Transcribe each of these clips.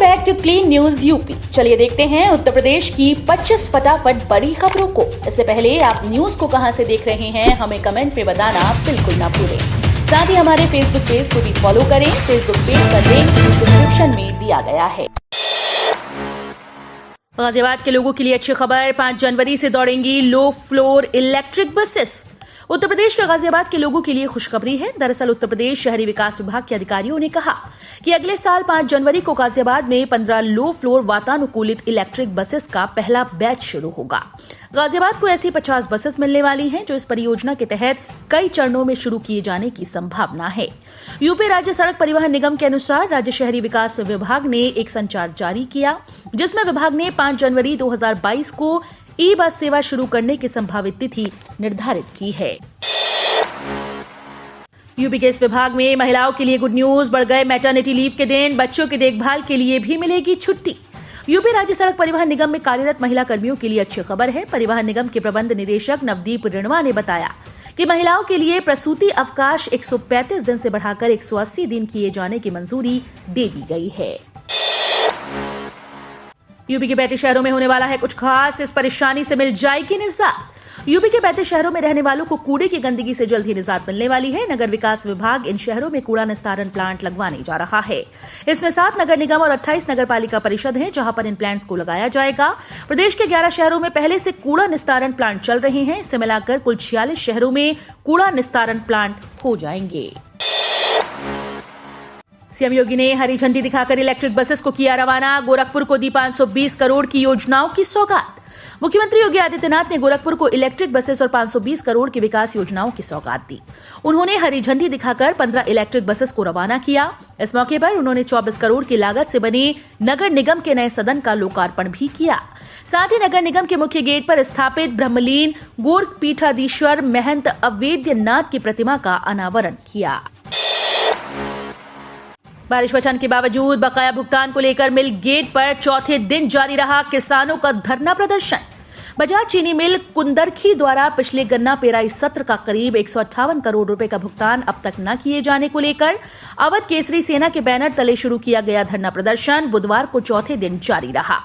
Back to clean news UP. चलिए देखते हैं उत्तर प्रदेश की 25 फटाफट बड़ी खबरों को। इससे पहले आप न्यूज को कहां से देख रहे हैं हमें कमेंट में बताना बिल्कुल ना भूलें। साथ ही हमारे फेसबुक पेज को भी फॉलो करें। फेसबुक पेज का लिंक डिस्क्रिप्शन में दिया गया है। गाजियाबाद के लोगों के लिए अच्छी खबर, 5 जनवरी से दौड़ेंगी low floor electric buses. Uttar Pradesh के गाजियाबाद के लोगों के लिए खुशखबरी है। दरअसल उत्तर प्रदेश शहरी विकास विभाग के अधिकारियों ने कहा कि अगले साल 5 जनवरी को गाजियाबाद में 15 लो फ्लोर वातानुकूलित इलेक्ट्रिक बसेस का पहला बैच शुरू होगा। गाजियाबाद को ऐसी 50 बसेस मिलने वाली हैं जो इस परियोजना के तहत कई चरणों में शुरू किए जाने की संभावना है। यूपी राज्य सड़क परिवहन निगम के अनुसार राज्य शहरी विकास विभाग ने एक संचार जारी किया, जिसमें विभाग ने 5 जनवरी 2022 को ई बस सेवा शुरू करने की संभावित तिथि निर्धारित की है। यूपी के इस विभाग में महिलाओं के लिए गुड न्यूज, बढ़ गए मैटरनिटी लीव के दिन। बच्चों की देखभाल के लिए भी मिलेगी छुट्टी। यूपी राज्य सड़क परिवहन निगम में कार्यरत महिला कर्मियों के लिए अच्छी खबर है। परिवहन निगम के प्रबंध निदेशक नवदीप रिणवा ने बताया कि महिलाओं के लिए प्रसूति अवकाश 135 दिन से बढ़ाकर 180 दिन किए जाने की मंजूरी दे दी गई है। यूपी के 35 शहरों में होने वाला है कुछ खास, इस परेशानी से मिल जाएगी निजात। यूपी के 35 शहरों में रहने वालों को कूड़े की गंदगी से जल्द ही निजात मिलने वाली है। नगर विकास विभाग इन शहरों में कूड़ा निस्तारण प्लांट लगवाने जा रहा है। इसमें 7 नगर निगम और 28 नगर पालिका परिषद हैं, जहां पर इन प्लांट्स को लगाया जाएगा। प्रदेश के 11 शहरों में पहले से कूड़ा निस्तारण प्लांट चल रहे हैं। इससे मिलाकर कुल 46 शहरों में कूड़ा निस्तारण प्लांट हो जाएंगे। सीएम योगी ने हरी झंडी दिखाकर इलेक्ट्रिक बसेस को किया रवाना। गोरखपुर को दी 520 करोड़ की योजनाओं की सौगात। मुख्यमंत्री योगी आदित्यनाथ ने गोरखपुर को इलेक्ट्रिक बसेस और 520 करोड़ की विकास योजनाओं की सौगात दी। उन्होंने हरी झंडी दिखाकर 15 इलेक्ट्रिक बसेस को रवाना किया। इस मौके पर उन्होंने 24 करोड़ की लागत से बने नगर निगम के नए सदन का लोकार्पण भी किया। साथ ही नगर निगम के मुख्य गेट पर स्थापित ब्रह्मलीन गोरखपीठाधीश्वर महंत अवेद्यनाथ की प्रतिमा का अनावरण किया। बारिश बचाने के बावजूद बकाया भुगतान को लेकर मिल गेट पर चौथे दिन जारी रहा किसानों का धरना प्रदर्शन। बजाज चीनी मिल कुंदरखी द्वारा पिछले गन्ना पेराई सत्र का करीब 158 करोड़ रुपए का भुगतान अब तक न किए जाने को लेकर अवध केसरी सेना के बैनर तले शुरू किया गया धरना प्रदर्शन बुधवार को चौथे दिन जारी रहा।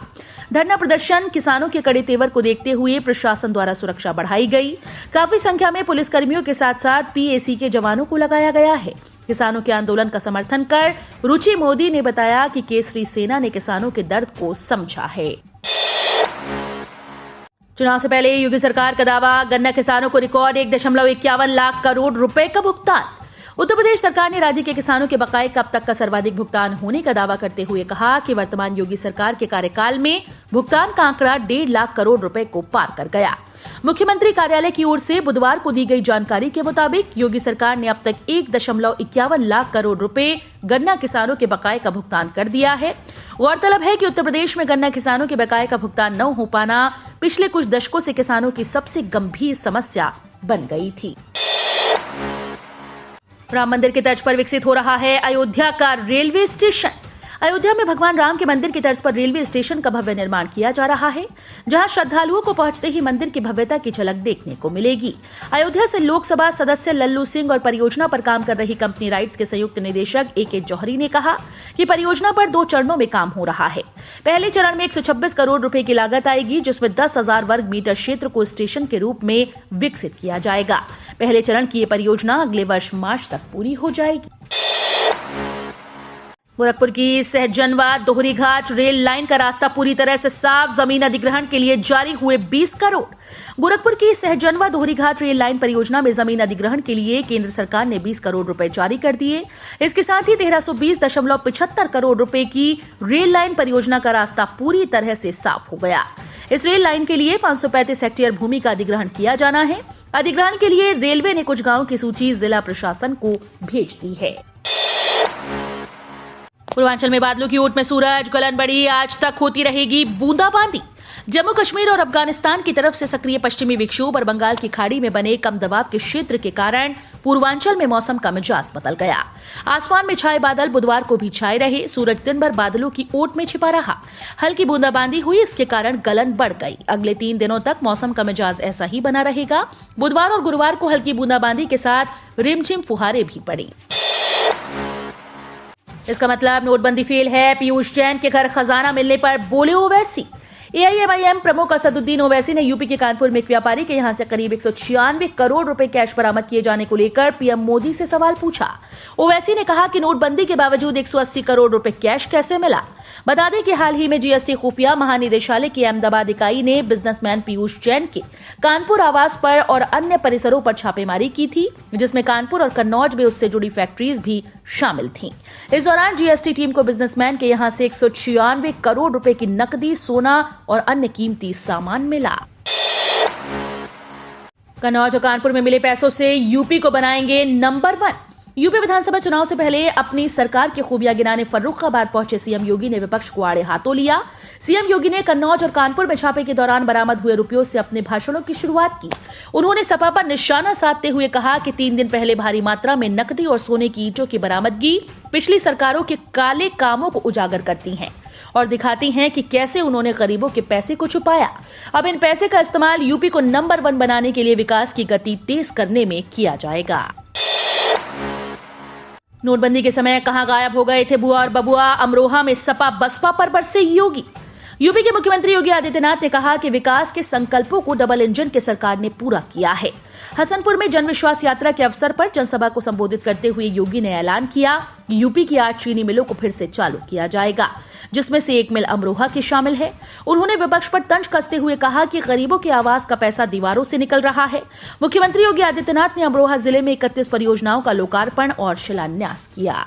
धरना प्रदर्शन किसानों के कड़े तेवर को देखते हुए प्रशासन द्वारा सुरक्षा बढ़ाई गई। काफी संख्या में पुलिसकर्मियों के साथ साथ पीएसी के जवानों को लगाया गया है। किसानों के आंदोलन का समर्थन कर रुचि मोदी ने बताया कि केसरी सेना ने किसानों के दर्द को समझा है। चुनाव से पहले योगी सरकार का दावा, गन्ना किसानों को रिकॉर्ड 1.51 लाख करोड़ रुपए का भुगतान। उत्तर प्रदेश सरकार ने राज्य के किसानों के बकाये का अब तक का सर्वाधिक भुगतान होने का दावा करते हुए कहा कि वर्तमान योगी सरकार के कार्यकाल में भुगतान का आंकड़ा 1.5 लाख करोड़ रुपए को पार कर गया। मुख्यमंत्री कार्यालय की ओर से बुधवार को दी गई जानकारी के मुताबिक योगी सरकार ने अब तक 1.51 लाख करोड़ रुपए गन्ना किसानों के बकाये का भुगतान कर दिया है। गौरतलब है कि उत्तर प्रदेश में गन्ना किसानों के बकाये का भुगतान न हो पाना पिछले कुछ दशकों से किसानों की सबसे गंभीर समस्या बन गई थी। राम मंदिर की तर्ज पर विकसित हो रहा है अयोध्या का रेलवे स्टेशन। अयोध्या में भगवान राम के मंदिर की तर्ज पर रेलवे स्टेशन का भव्य निर्माण किया जा रहा है, जहां श्रद्धालुओं को पहुंचते ही मंदिर की भव्यता की झलक देखने को मिलेगी। अयोध्या से लोकसभा सदस्य लल्लू सिंह और परियोजना पर काम कर रही कंपनी राइट्स के संयुक्त निदेशक ए.के. जौहरी ने कहा कि परियोजना पर 2 चरणों में काम हो रहा है। पहले चरण में 126 करोड़ रुपए की लागत आएगी, जिसमें 10,000 वर्ग मीटर क्षेत्र को स्टेशन के रूप में विकसित किया जाएगा। पहले चरण की ये परियोजना अगले वर्ष मार्च तक पूरी हो जाएगी। गोरखपुर की सहजनवा दोहरी घाट रेल लाइन का रास्ता पूरी तरह से साफ, जमीन अधिग्रहण के लिए जारी हुए 20 करोड़। गोरखपुर की सहजनवा दोहरी घाट रेल लाइन परियोजना में जमीन अधिग्रहण के लिए केंद्र सरकार ने 20 करोड़ रुपए जारी कर दिए। इसके साथ ही 1320.75 करोड़ रुपए की रेल लाइन परियोजना का रास्ता पूरी तरह से साफ हो गया। इस रेल लाइन के लिए 535 हेक्टेयर भूमि का अधिग्रहण किया जाना है। अधिग्रहण के लिए रेलवे ने कुछ गांवों की सूची जिला प्रशासन को भेज दी है। पूर्वांचल में बादलों की ओट में सूरज, गलन बढ़ी, आज तक होती रहेगी बूंदाबांदी। जम्मू कश्मीर और अफगानिस्तान की तरफ से सक्रिय पश्चिमी विक्षोभ और बंगाल की खाड़ी में बने कम दबाव के क्षेत्र के कारण पूर्वांचल में मौसम का मिजाज बदल गया। आसमान में छाए बादल बुधवार को भी छाए रहे। सूरज दिन भर बादलों की ओट में छिपा रहा। हल्की बूंदाबांदी हुई, इसके कारण गलन बढ़ गई। अगले 3 दिनों तक मौसम का मिजाज ऐसा ही बना रहेगा। बुधवार और गुरुवार को हल्की बूंदाबांदी के साथ रिमझिम फुहारे भी पड़ी। इसका मतलब नोटबंदी फेल है। पीयूष जैन के घर खजाना मिलने पर बोले ओवैसी। एआईएमआईएम प्रमुख असदुद्दीन ओवैसी ने यूपी के कानपुर में एक व्यापारी के यहां से करीब 196 करोड़ रुपए कैश बरामद किए जाने को लेकर पीएम मोदी से सवाल पूछा। ओवैसी ने कहा कि नोटबंदी के बावजूद 180 करोड़ रुपए कैश कैसे मिला। बता दें कि हाल ही में जीएसटी खुफिया महानिदेशालय की अहमदाबाद इकाई ने बिजनेसमैन पीयूष जैन के कानपुर आवास पर और अन्य परिसरों पर छापेमारी की थी, जिसमें कानपुर और कन्नौज में उससे जुड़ी फैक्ट्रीज भी शामिल थीं। इस दौरान जीएसटी टीम को बिजनेसमैन के यहां से 196 करोड़ रुपए की नकदी, सोना और अन्य कीमती सामान मिला। कन्नौज और कानपुर में मिले पैसों से यूपी को बनाएंगे नंबर 1। यूपी विधानसभा चुनाव से पहले अपनी सरकार की खूबियां गिनाने फर्रुखाबाद पहुंचे सीएम योगी ने विपक्ष को आड़े हाथों लिया। सीएम योगी ने कन्नौज और कानपुर में छापे के दौरान बरामद हुए रुपयों से अपने भाषणों की शुरुआत की। उन्होंने सपा पर निशाना साधते हुए कहा कि 3 दिन पहले भारी मात्रा में नकदी और सोने की ईंटों की बरामदगी पिछली सरकारों के काले कामों को उजागर करती हैं और दिखाती हैं कि कैसे उन्होंने गरीबों के पैसे को छुपाया। अब इन पैसे का इस्तेमाल यूपी को नंबर 1 बनाने के लिए विकास की गति तेज करने में किया जाएगा। नोटबंदी के समय कहां गायब हो गए थे बुआ और बबुआ। अमरोहा में सपा बसपा पर बरसे योगी। यूपी के मुख्यमंत्री योगी आदित्यनाथ ने कहा कि विकास के संकल्पों को डबल इंजन की सरकार ने पूरा किया है। हसनपुर में जन विश्वास यात्रा के अवसर पर जनसभा को संबोधित करते हुए योगी ने ऐलान किया कि यूपी की 8 चीनी मिलों को फिर से चालू किया जाएगा, जिसमें से एक मिल अमरोहा की शामिल है। उन्होंने विपक्ष पर तंज कसते हुए कहा कि गरीबों के आवास का पैसा दीवारों से निकल रहा है। मुख्यमंत्री योगी आदित्यनाथ ने अमरोहा जिले में 31 परियोजनाओं का लोकार्पण और शिलान्यास किया।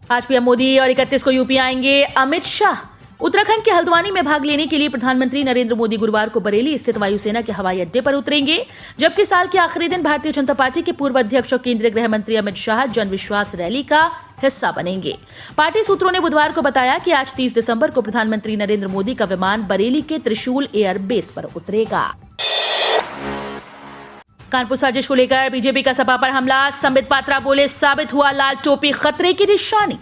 आज पीएम मोदी और 31 को यूपी आएंगे अमित शाह। उत्तराखंड के हल्द्वानी में भाग लेने के लिए प्रधानमंत्री नरेंद्र मोदी गुरुवार को बरेली स्थित वायुसेना के हवाई अड्डे पर उतरेंगे, जबकि साल के आखिरी दिन भारतीय जनता पार्टी के पूर्व अध्यक्ष और केंद्रीय गृह मंत्री अमित शाह जन विश्वास रैली का हिस्सा बनेंगे। पार्टी सूत्रों ने बुधवार को बताया कि आज 30 दिसंबर को प्रधानमंत्री नरेंद्र मोदी का विमान बरेली के त्रिशूल एयर बेस पर उतरेगा। कानपुर साजिश को लेकर बीजेपी का सपा पर हमला। संबित पात्रा बोले, साबित हुआ लाल टोपी खतरे की निशानी।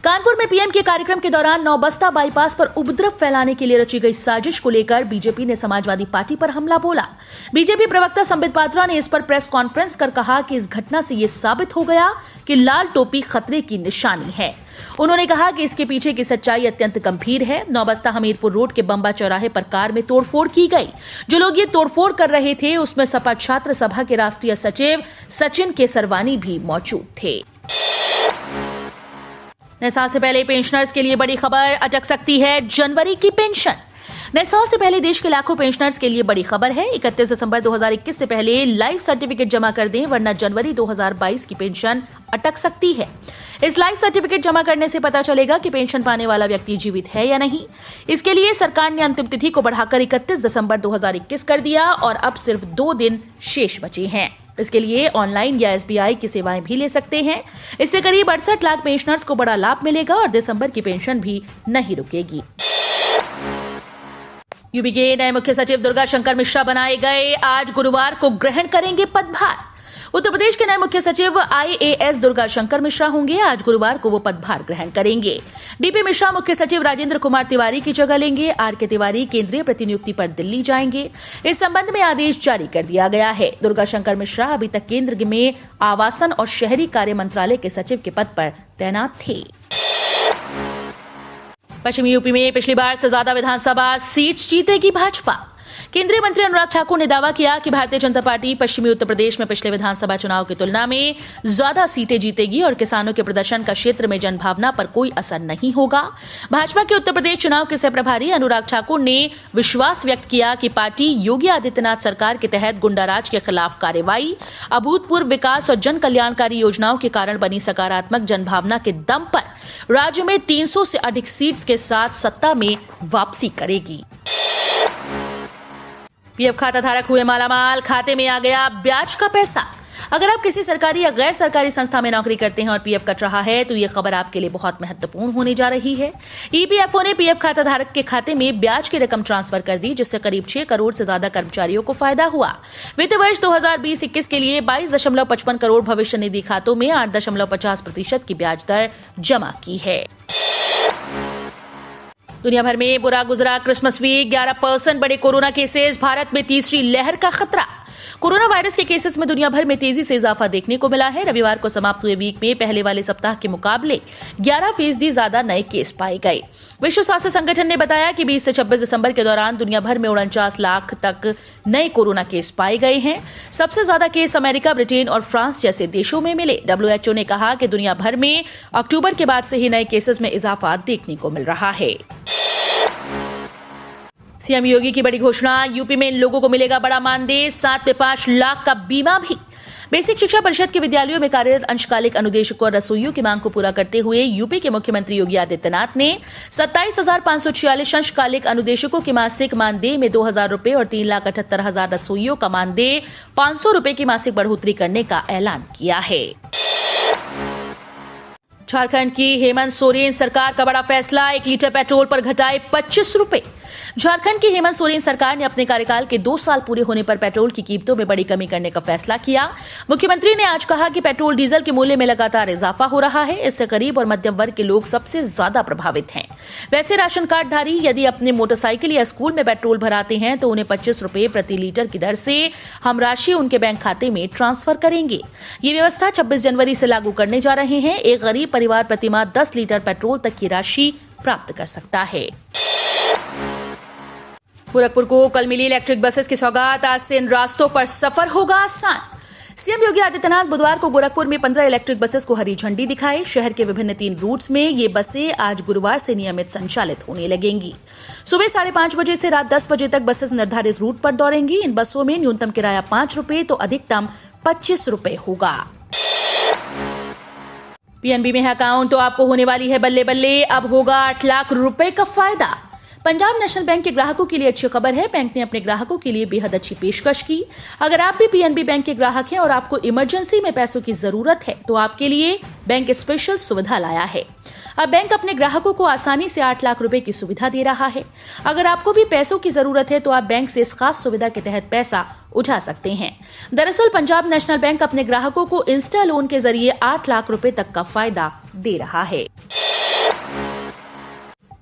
कानपुर में पीएम के कार्यक्रम के दौरान नौबस्ता बाईपास पर उपद्रव फैलाने के लिए रची गई साजिश को लेकर बीजेपी ने समाजवादी पार्टी पर हमला बोला। बीजेपी प्रवक्ता संबित पात्रा ने इस पर प्रेस कॉन्फ्रेंस कर कहा कि इस घटना से ये साबित हो गया कि लाल टोपी खतरे की निशानी है। उन्होंने कहा कि इसके पीछे की सच्चाई अत्यंत गंभीर है। नौबस्ता हमीरपुर रोड के बम्बा चौराहे पर कार में तोड़फोड़ की गई। जो लोग ये तोड़फोड़ कर रहे थे उसमें सपा छात्र सभा के राष्ट्रीय सचिव सचिन केसरवानी भी मौजूद थे। नए साल से पहले पेंशनर्स के लिए बड़ी खबर, अटक सकती है जनवरी की पेंशन। नए साल से पहले देश के लाखों पेंशनर्स के लिए बड़ी खबर है। 31 दिसंबर 2021 से पहले लाइफ सर्टिफिकेट जमा कर दें, वरना जनवरी 2022 की पेंशन अटक सकती है। इस लाइफ सर्टिफिकेट जमा करने से पता चलेगा कि पेंशन पाने वाला व्यक्ति जीवित है या नहीं। इसके लिए सरकार ने अंतिम तिथि को बढ़ाकर 31 दिसंबर 2021 कर दिया और अब सिर्फ 2 दिन शेष बचे हैं। इसके लिए ऑनलाइन या एसबीआई की सेवाएं भी ले सकते हैं। इससे करीब 68 लाख पेंशनर्स को बड़ा लाभ मिलेगा और दिसंबर की पेंशन भी नहीं रुकेगी। यूपी के नए मुख्य सचिव दुर्गा शंकर मिश्रा बनाए गए। आज गुरुवार को ग्रहण करेंगे पदभार। उत्तर प्रदेश के नए मुख्य सचिव आईएएस दुर्गा शंकर मिश्रा होंगे। आज गुरुवार को वो पदभार ग्रहण करेंगे। डीपी मिश्रा मुख्य सचिव राजेंद्र कुमार तिवारी की जगह लेंगे। आरके तिवारी केंद्रीय प्रतिनियुक्ति पर दिल्ली जाएंगे। इस संबंध में आदेश जारी कर दिया गया है। दुर्गा शंकर मिश्रा अभी तक केंद्र में आवासन और शहरी कार्य मंत्रालय के सचिव के पद पर तैनात थे। पश्चिमी यूपी में पिछली बार से ज्यादा विधानसभा सीट्स जीतेगी भाजपा। केंद्रीय मंत्री अनुराग ठाकुर ने दावा किया कि भारतीय जनता पार्टी पश्चिमी उत्तर प्रदेश में पिछले विधानसभा चुनाव की तुलना में ज्यादा सीटें जीतेगी और किसानों के प्रदर्शन का क्षेत्र में जनभावना पर कोई असर नहीं होगा। भाजपा के उत्तर प्रदेश चुनाव के सह प्रभारी अनुराग ठाकुर ने विश्वास व्यक्त किया कि पार्टी योगी आदित्यनाथ सरकार के तहत गुंडाराज के खिलाफ कार्रवाई, अभूतपूर्व विकास और जन कल्याणकारी योजनाओं के कारण बनी सकारात्मक जनभावना के दम पर राज्य में 300 से अधिक सीट्स के साथ सत्ता में वापसी करेगी। पीएफ खाता धारक हुए मालामाल, खाते में आ गया ब्याज का पैसा। अगर आप किसी सरकारी या गैर सरकारी संस्था में नौकरी करते हैं और पीएफ कट रहा है तो ये खबर आपके लिए बहुत महत्वपूर्ण होने जा रही है। ईपीएफओ ने पीएफ खाता धारक के खाते में ब्याज की रकम ट्रांसफर कर दी, जिससे करीब 6 करोड़ से ज्यादा कर्मचारियों को फायदा हुआ। वित्त वर्ष 2020-21 के लिए 22.55 करोड़ भविष्य निधि खातों में 8.50% की ब्याज दर जमा की है। दुनिया भर में बुरा गुजरा क्रिसमस वीक। 11% बढ़े कोरोना केसेस। भारत में तीसरी लहर का खतरा। कोरोना वायरस के केसेस में दुनिया भर में तेजी से इजाफा देखने को मिला है। रविवार को समाप्त हुए वीक में पहले वाले सप्ताह के मुकाबले 11% ज्यादा नए केस पाए गए। विश्व स्वास्थ्य संगठन ने बताया कि 20 से 26 दिसंबर के दौरान दुनिया भर में 49 लाख तक नए कोरोना केस पाए गए हैं। सबसे ज्यादा केस अमेरिका, ब्रिटेन और फ्रांस जैसे देशों में मिले। WHO ने कहा कि दुनिया भर में अक्टूबर के बाद से ही नए केसेस में इजाफा देखने को मिल रहा है। सीएम योगी की बड़ी घोषणा, यूपी में इन लोगों को मिलेगा बड़ा मानदेय, साथ में 5 लाख का बीमा भी। बेसिक शिक्षा परिषद के विद्यालयों में कार्यरत अंशकालिक अनुदेशकों और रसोइयों की मांग को पूरा करते हुए यूपी के मुख्यमंत्री योगी आदित्यनाथ ने 27,546 अंशकालिक अनुदेशकों के मासिक मानदेय में 2,000 रुपए और 3,78,000 रसोइयों का मानदेय 500 रुपए की मासिक बढ़ोतरी करने का ऐलान किया है। झारखंड की हेमंत सोरेन सरकार का बड़ा फैसला, 1 लीटर पेट्रोल पर घटाए 25 रुपए। झारखंड की हेमंत सोरेन सरकार ने अपने कार्यकाल के 2 साल पूरे होने पर पेट्रोल की कीमतों में बड़ी कमी करने का फैसला किया। मुख्यमंत्री ने आज कहा कि पेट्रोल डीजल के मूल्य में लगातार इजाफा हो रहा है। इससे गरीब और मध्यम वर्ग के लोग सबसे ज्यादा प्रभावित हैं। वैसे राशन कार्डधारी यदि अपने मोटरसाइकिल या स्कूल में पेट्रोल भराते हैं तो उन्हें 25 रुपए प्रति लीटर की दर से हम राशि उनके बैंक खाते में ट्रांसफर करेंगे। ये व्यवस्था 26 जनवरी से लागू करने जा रहे हैं। एक गरीब परिवार प्रतिमाह 10 लीटर पेट्रोल तक की राशि प्राप्त कर सकता है। गोरखपुर को कल मिली इलेक्ट्रिक बसेस की सौगात, आज से इन रास्तों पर सफर होगा आसान। सीएम योगी आदित्यनाथ बुधवार को गोरखपुर में 15 इलेक्ट्रिक बसेस को हरी झंडी दिखाई। शहर के विभिन्न 3 रूट्स में ये बसें आज गुरुवार से नियमित संचालित होने लगेंगी। सुबह 5:30 बजे से रात 10 बजे तक बसेस निर्धारित रूट पर दौड़ेंगी। इन बसों में न्यूनतम किराया 5 रुपए तो अधिकतम 25 रुपए होगा। पीएनबी में है अकाउंट तो आपको होने वाली है बल्ले बल्ले, अब होगा 8 लाख रुपए का फायदा। पंजाब नेशनल बैंक के ग्राहकों के लिए अच्छी खबर है। बैंक ने अपने ग्राहकों के लिए बेहद अच्छी पेशकश की। अगर आप भी पीएनबी बैंक के ग्राहक हैं और आपको इमरजेंसी में पैसों की जरूरत है तो आपके लिए बैंक स्पेशल सुविधा लाया है। अब बैंक अपने ग्राहकों को आसानी से 8 लाख रुपए की सुविधा दे रहा है। अगर आपको भी पैसों की जरूरत है तो आप बैंक से इस खास सुविधा के तहत पैसा उठा सकते हैं। दरअसल पंजाब नेशनल बैंक अपने ग्राहकों को इंस्टा लोन के जरिए 8 लाख रुपए तक का फायदा दे रहा है।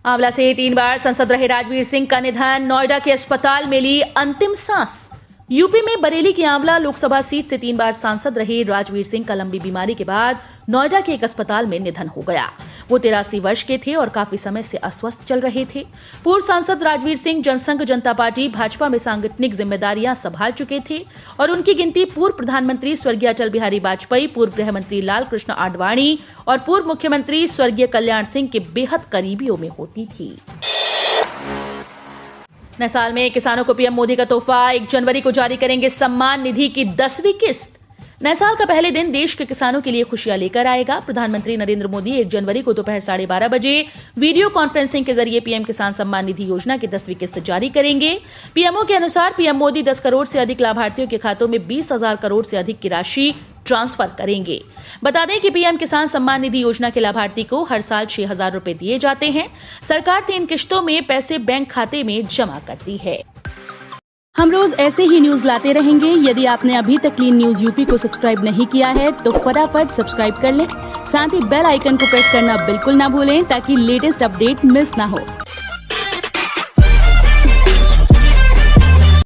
आंवला से 3 बार सांसद रहे राजवीर सिंह का निधन, नोएडा के अस्पताल में ली अंतिम सांस। यूपी में बरेली की आंवला लोकसभा सीट से 3 बार सांसद रहे राजवीर सिंह का लंबी बीमारी के बाद नोएडा के एक अस्पताल में निधन हो गया। वो 83 वर्ष के थे और काफी समय से अस्वस्थ चल रहे थे। पूर्व सांसद राजवीर सिंह जनसंघ जनता पार्टी भाजपा में सांगठनिक जिम्मेदारियां संभाल चुके थे और उनकी गिनती पूर्व प्रधानमंत्री स्वर्गीय अटल बिहारी वाजपेयी, पूर्व गृह मंत्री लाल कृष्ण आडवाणी और पूर्व मुख्यमंत्री स्वर्गीय कल्याण सिंह के बेहद करीबियों में होती थी। नए साल में किसानों को पीएम मोदी का तोहफा, 1 जनवरी को जारी करेंगे सम्मान निधि की 10वीं किस्त। नए साल का पहले दिन देश के किसानों के लिए खुशियां लेकर आएगा। प्रधानमंत्री नरेंद्र मोदी 1 जनवरी को दोपहर 12:30 बजे वीडियो कॉन्फ्रेंसिंग के जरिए पीएम किसान सम्मान निधि योजना की 10वीं किस्त जारी करेंगे। पीएमओ के अनुसार पीएम मोदी 10 करोड़ से अधिक लाभार्थियों के खातों में 20,000 करोड़ से अधिक की राशि ट्रांसफर करेंगे। बता दें कि पीएम किसान सम्मान निधि योजना के लाभार्थी को हर साल 6,000 रुपए दिए जाते हैं। सरकार 3 किश्तों में पैसे बैंक खाते में जमा करती है। हम रोज ऐसे ही न्यूज लाते रहेंगे। यदि आपने अभी तक क्लीन न्यूज यूपी को सब्सक्राइब नहीं किया है तो फटाफट सब्सक्राइब कर लें। साथ ही बेल आइकन को प्रेस करना बिल्कुल ना भूलें ताकि लेटेस्ट अपडेट मिस ना हो।